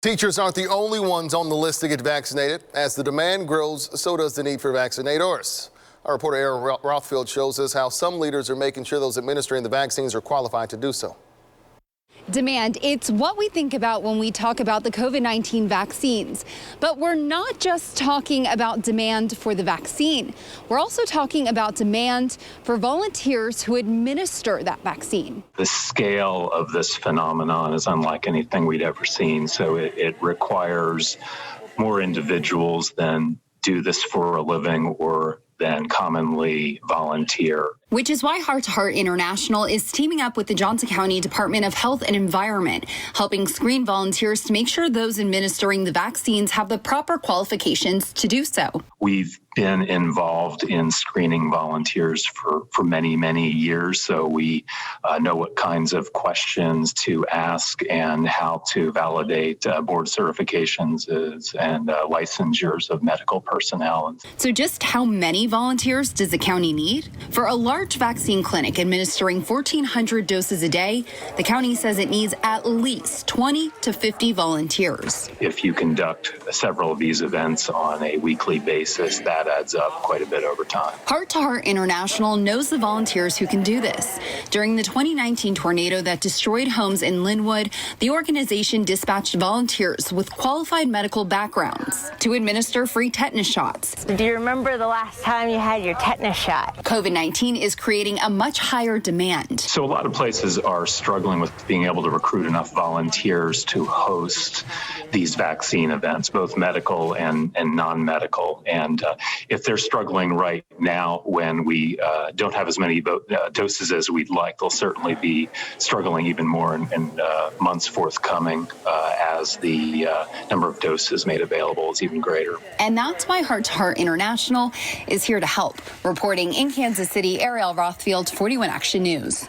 Teachers aren't the only ones on the list to get vaccinated. As the demand grows, so does the need for vaccinators. Our reporter Aaron Rothfield shows us how some leaders are making sure those administering the vaccines are qualified to do so. Demand, it's what we think about when we talk about the COVID-19 vaccines. But we're not just talking about demand for the vaccine. We're also talking about demand for volunteers who administer that vaccine. The scale of this phenomenon is unlike anything we'd ever seen, so it requires more individuals than do this for a living or than commonly volunteer. Which is why Heart to Heart International is teaming up with the Johnson County Department of Health and Environment, helping screen volunteers to make sure those administering the vaccines have the proper qualifications to do so. We've been involved in screening volunteers for many, many years, so we know what kinds of questions to ask and how to validate board certifications and licensures of medical personnel. So just how many volunteers does the county need? For a large vaccine clinic administering 1,400 doses a day, the county says it needs at least 20 to 50 volunteers. If you conduct several of these events on a weekly basis, that adds up quite a bit over time. Heart to Heart International knows the volunteers who can do this. During the 2019 tornado that destroyed homes in Linwood, the organization dispatched volunteers with qualified medical backgrounds to administer free tetanus shots. Do you remember the last time you had your tetanus shot? COVID-19 is creating a much higher demand. So a lot of places are struggling with being able to recruit enough volunteers to host these vaccine events, both medical and non-medical. And if they're struggling right now when we don't have as many doses as we'd like, they'll certainly be struggling even more in months forthcoming as the number of doses made available is even greater. And that's why Heart to Heart International is here to help. Reporting in Kansas City, Ariel Rothfield, 41 Action News.